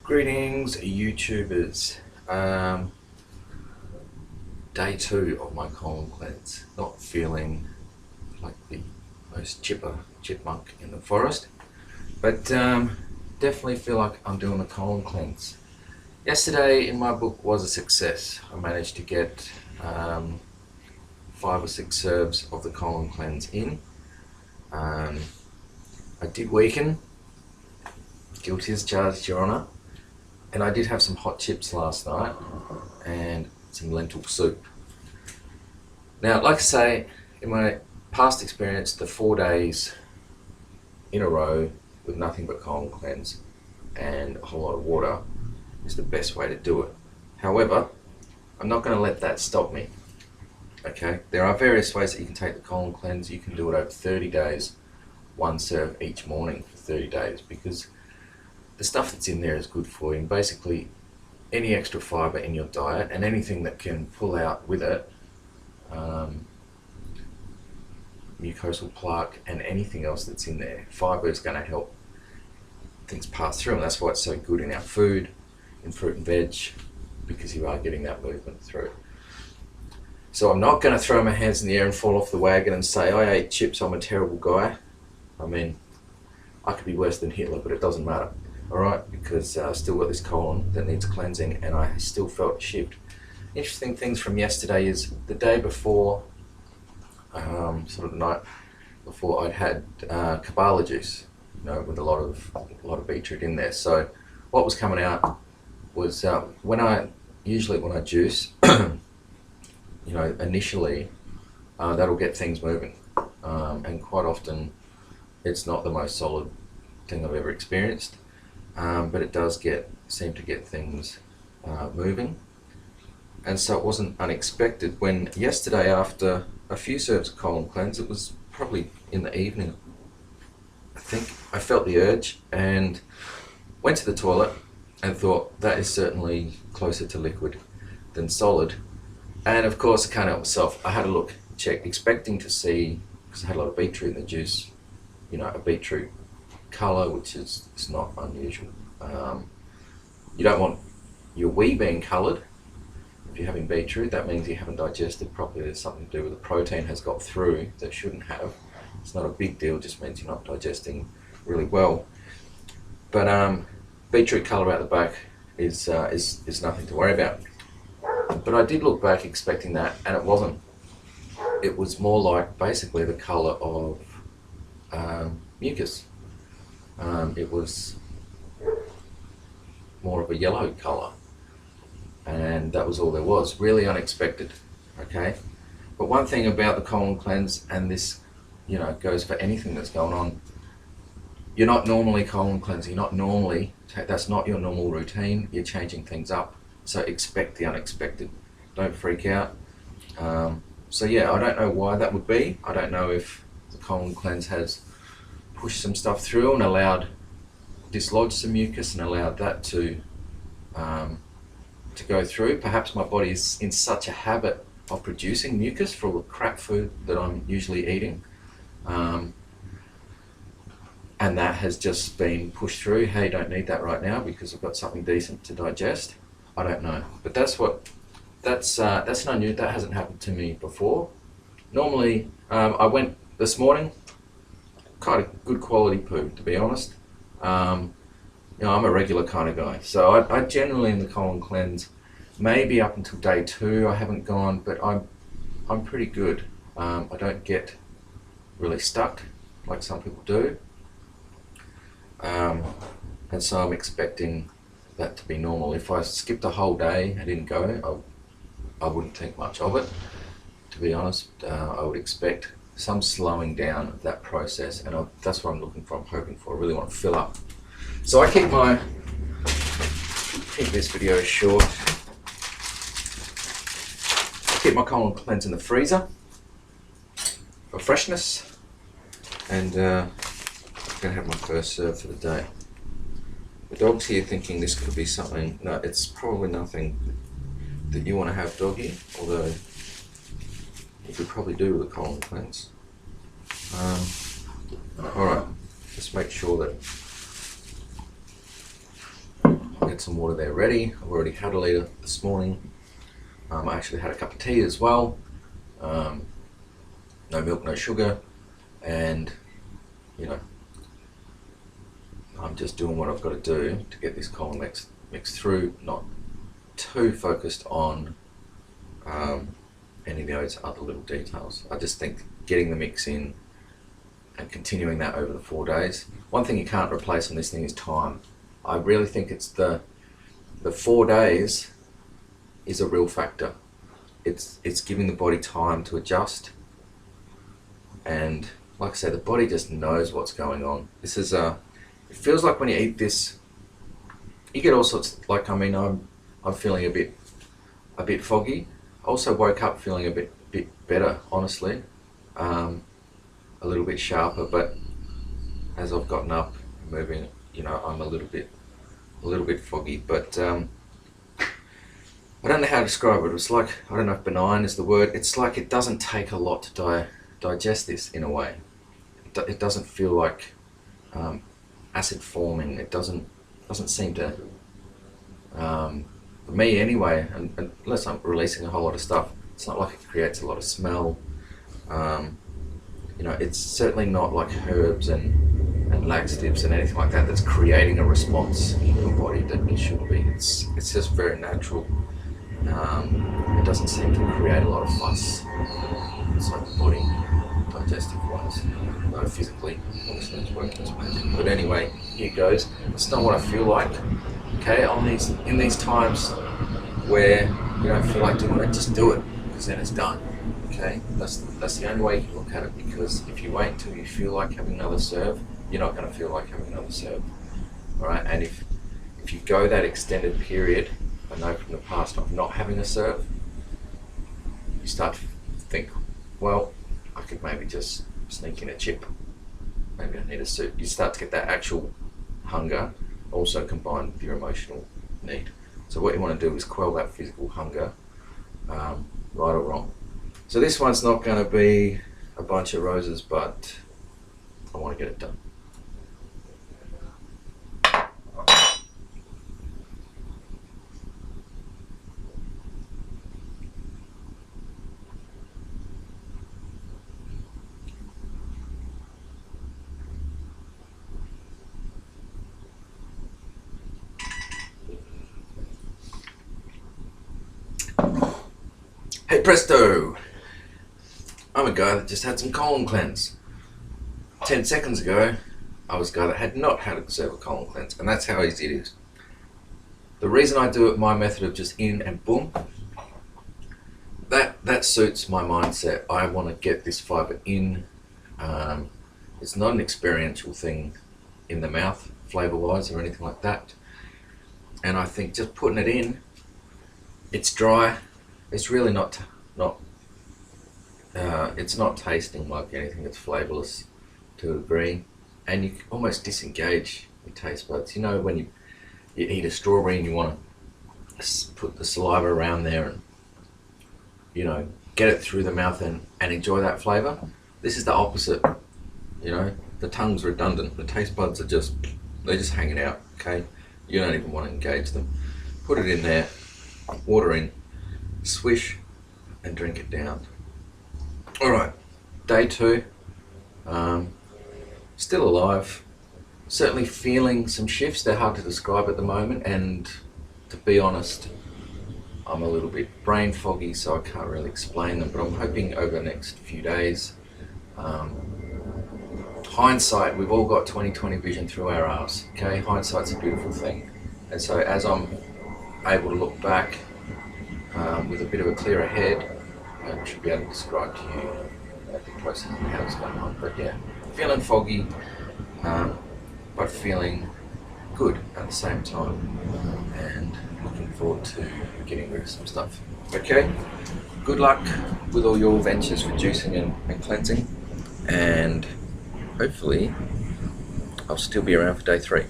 Greetings, YouTubers. Day 2 of my colon cleanse. Not feeling like the most chipper chipmunk in the forest, but definitely feel like I'm doing a colon cleanse. Yesterday in my book was a success. I managed to get 5 or 6 serves of the colon cleanse in. I did weaken, guilty as charged, Your Honour. And I did have some hot chips last night and some lentil soup. Now, like I say, in my past experience, the 4 days in a row with nothing but colon cleanse and a whole lot of water is the best way to do it. However, I'm not going to let that stop me. Okay, there are various ways that you can take the colon cleanse. You can do it over 30 days, 1 serve each morning for 30 days, because the stuff that's in there is good for you. And basically, any extra fibre in your diet and anything that can pull out with it mucosal plaque and anything else that's in there, fibre is going to help things pass through, and that's why it's so good in our food, in fruit and veg, because you are getting that movement through. So I'm not going to throw my hands in the air and fall off the wagon and say I ate chips, I'm a terrible guy. I mean, I could be worse than Hitler, but it doesn't matter. Alright, because I've still got this colon that needs cleansing and I still felt a shift. Interesting things from yesterday is the day before, sort of the night before, I'd had Kabbalah juice, with a lot of beetroot in there. So what was coming out was when I juice, initially that'll get things moving, and quite often it's not the most solid thing I've ever experienced. But it does seem to get things moving, and so it wasn't unexpected when yesterday, after a few serves of colon cleanse, it was probably in the evening, I think I felt the urge and went to the toilet and thought that is certainly closer to liquid than solid. And of course I can't help myself, I had a look, check, expecting to see, because I had a lot of beetroot in the juice, a beetroot colour, which is not unusual. You don't want your wee being coloured. If you're having beetroot, that means you haven't digested properly. There's something to do with the protein has got through that shouldn't have. It's not a big deal, just means you're not digesting really well. But beetroot colour out the back is nothing to worry about. But I did look back expecting that, and it wasn't. It was more like basically the colour of mucus. It was more of a yellow colour, and that was all there was. Really unexpected, okay? But one thing about the colon cleanse, and this goes for anything that's going on, you're not normally colon cleansing, that's not your normal routine, you're changing things up. So expect the unexpected, don't freak out. So yeah, I don't know why that would be. I don't know if the colon cleanse has pushed some stuff through and dislodged some mucus and allowed that to go through. Perhaps my body is in such a habit of producing mucus for all the crap food that I'm usually eating, and that has just been pushed through. Hey, don't need that right now because I've got something decent to digest. I don't know, but that's not new. That hasn't happened to me before. Normally, I went this morning, kind of good quality poo, to be honest. I'm a regular kind of guy, so I generally in the colon cleanse, maybe up until day 2 I haven't gone, but I'm pretty good. I don't get really stuck like some people do, and so I'm expecting that to be normal. If I skipped a whole day and didn't go, I wouldn't think much of it, to be honest. I would expect some slowing down of that process, and that's what I'm looking for, I'm hoping for. I really want to fill up. So I keep this video short. I keep my colon cleanse in the freezer for freshness, and I'm going to have my first serve for the day. The dog's here thinking this could be something. No, it's probably nothing that you want to have, doggy, although you could probably do with a colon cleanse. Alright, just make sure that get some water there ready. I've already had a litre this morning. I actually had a cup of tea as well. No milk, no sugar, and you know, I'm just doing what I've got to do to get this column mix through, not too focused on any of those other little details. I just think getting the mix in and continuing that over the 4 days. One thing you can't replace on this thing is time. I really think it's the 4 days is a real factor. It's giving the body time to adjust, and like I said, the body just knows what's going on. This is it feels like when you eat this, you get all sorts. Like, I mean, I'm feeling a bit foggy. Also woke up feeling a bit better, honestly, a little bit sharper. But as I've gotten up, moving, you know, I'm a little bit foggy. But I don't know how to describe it. It's like, I don't know if benign is the word. It's like it doesn't take a lot to digest this in a way. It doesn't feel like acid forming. It doesn't seem to, for me anyway, and unless I'm releasing a whole lot of stuff, it's not like it creates a lot of smell. You know, it's certainly not like herbs and laxatives and anything like that that's creating a response in your body that it should be. It's just very natural. It doesn't seem to create a lot of fuss inside the body, digestive wise, though physically, obviously it's working its magic. But anyway, here it goes. It's not what I feel like. Okay, in these times where you don't feel like doing it, just do it, because then it's done. Okay, that's the only way you can look at it, because if you wait until you feel like having another serve, you're not going to feel like having another serve. All right, and if you go that extended period, I know from the past of not having a serve, you start to think, well, I could maybe just sneak in a chip. Maybe I need a soup. You start to get that actual hunger also combined with your emotional need. So what you want to do is quell that physical hunger, right or wrong. So this one's not going to be a bunch of roses, but I want to get it done. Hey presto! I'm a guy that just had some colon cleanse. 10 seconds ago, I was a guy that had not had a serve of colon cleanse, and that's how easy it is. The reason I do it my method of just in and boom, that suits my mindset. I want to get this fibre in. It's not an experiential thing in the mouth, flavour-wise or anything like that. And I think just putting it in, it's dry. It's really it's not tasting like anything that's flavourless to a degree, and you can almost disengage your taste buds. You know, when you eat a strawberry and you want to put the saliva around there and, you know, get it through the mouth and enjoy that flavour. This is the opposite. You know, the tongue's redundant. The taste buds are they're just hanging out. Okay, you don't even want to engage them. Put it in there, water in, swish, and drink it down. All right, day 2, still alive, certainly feeling some shifts. They're hard to describe at the moment, and to be honest, I'm a little bit brain foggy, so I can't really explain them, but I'm hoping over the next few days, hindsight, we've all got 20/20 vision through our arse, okay? Hindsight's a beautiful thing, and so as I'm able to look back with a bit of a clearer head, I should be able to describe to you the process and how it's going on. But yeah, feeling foggy, but feeling good at the same time, and looking forward to getting rid of some stuff. Okay, good luck with all your ventures for juicing and cleansing, and hopefully I'll still be around for day 3.